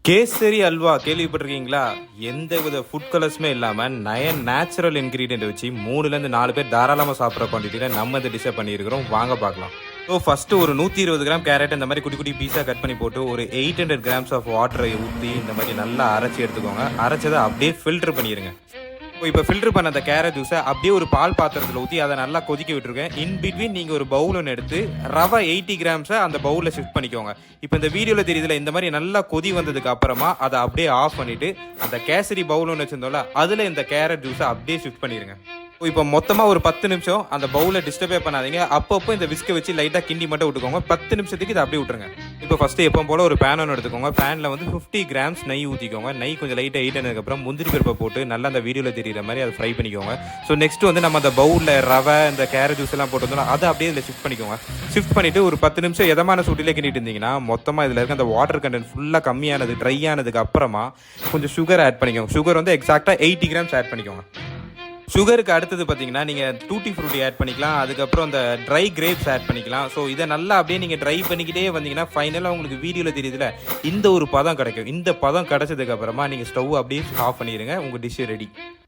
கேசரி அல்வா கேள்விப்பட்டிருக்கீங்களா? எந்த வித ஃபுட் கலர்ஸுமே இல்லாமல் நேச்சுரல் இன்க்ரீடியன்ட் வச்சு 3லேருந்து 4 பேர் தாராளமாக சாப்பிட்ற குவான்டிட்டியில் நம்ம இந்த டிஷ்ஷை பண்ணியிருக்கிறோம். வாங்க பார்க்கலாம். ஸோ ஃபஸ்ட்டு ஒரு 120 கிராம் கேரட் இந்த மாதிரி குட்டி குட்டி பீஸாக கட் பண்ணி போட்டு ஒரு 800 கிராம்ஸ் ஆஃப் வாட்டரை ஊற்றி இந்த மாதிரி நல்லா அரைச்சி எடுத்துக்கோங்க. அரைச்சதை அப்படியே ஃபில்டர் பண்ணிடுங்க. இப்போ ஃபில்டர் பண்ண அந்த கேரட் ஜூஸை அப்படியே ஒரு பால் பாத்திரத்தில் ஊற்றி அதை நல்லா கொதிக்க விட்டுருக்கேன். இன் பிட்வீன் நீங்கள் ஒரு பவுல் ஒன்று எடுத்து ரவை 80 கிராம்ஸை அந்த பவுலில் ஷிஃப்ட் பண்ணிக்கோங்க. இப்போ இந்த வீடியோவில் தெரியுதுல, இந்த மாதிரி நல்லா கொதி வந்ததுக்கு அப்புறமா அதை அப்படியே ஆஃப் பண்ணிவிட்டு அந்த கேசரி பவுல் ஒன்று வச்சுருந்தோம்ல, அதில் இந்த கேரட் ஜூஸை அப்படியே ஷிஃப்ட் பண்ணிடுங்க. இப்போ மொத்தமாக ஒரு 10 நிமிஷம் அந்த பவுலை டிஸ்டர்பே பண்ணாதீங்க. அப்பப்போ இந்த விஸ்கை வச்சு லைட்டாக கிண்டி மட்டும் விட்டுக்கோங்க. 10 நிமிஷத்துக்கு இதை அப்படியே விட்டுருங்க. இப்போ ஃபஸ்ட்டு எப்போ போல் ஒரு பேன் ஒன்று எடுத்துக்கோங்க. பேனில் வந்து 50 கிராம்ஸ் நெய் ஊற்றிக்கோங்க. நெய் கொஞ்சம் லைட்டாக ஹீட் ஆனதுக்கப்புறம் முந்திரி பருப்பை போட்டு நல்லா அந்த வீடியோவில் தெரியுற மாதிரி அதை ஃப்ரை பண்ணிக்கோங்க. ஸோ நெக்ஸ்ட் வந்து நம்ம அந்த பவுலில் ரவை இந்த கேரட் ஜூஸ் எல்லாம் போட்டுருந்தோம், அதை அப்படியே இதில் ஷிஃப்ட் பண்ணிக்கோங்க. ஷிஃப்ட் பண்ணிவிட்டு ஒரு 10 நிமிஷம் எதமான சூட்டிலே கிண்டிட்டு இருந்தீங்கன்னா மொத்தமாக இதில் இருக்க அந்த வாட்டர் கண்டென்ட் ஃபுல்லாக கம்மியானது ட்ரை ஆனதுக்கு அப்புறமா கொஞ்சம் சுகர் ஆட் பண்ணிக்கோங்க. சுகர் வந்து எக்ஸாக்டாக 80 கிராம்ஸ் ஆட் பண்ணிக்கோங்க. சுகருக்கு அடுத்தது பார்த்தீங்கன்னா நீங்கள் டூட்டி ஃப்ரூட்டி ஆட் பண்ணிக்கலாம். அதுக்கப்புறம் அந்த ட்ரை கிரேப்ஸ் ஆட் பண்ணிக்கலாம். ஸோ இதை நல்லா அப்படியே நீங்கள் ட்ரை பண்ணிக்கிட்டே வந்தீங்கன்னா ஃபைனலாக உங்களுக்கு வீடியோவில் தெரியுதுல, இந்த ஒரு பதம் கிடைக்கும். இந்த பதம் கிடைச்சதுக்கப்புறமா நீங்கள் ஸ்டவ் அப்படியே ஆஃப் பண்ணிடுங்க. உங்கள் டிஷ்ஷு ரெடி.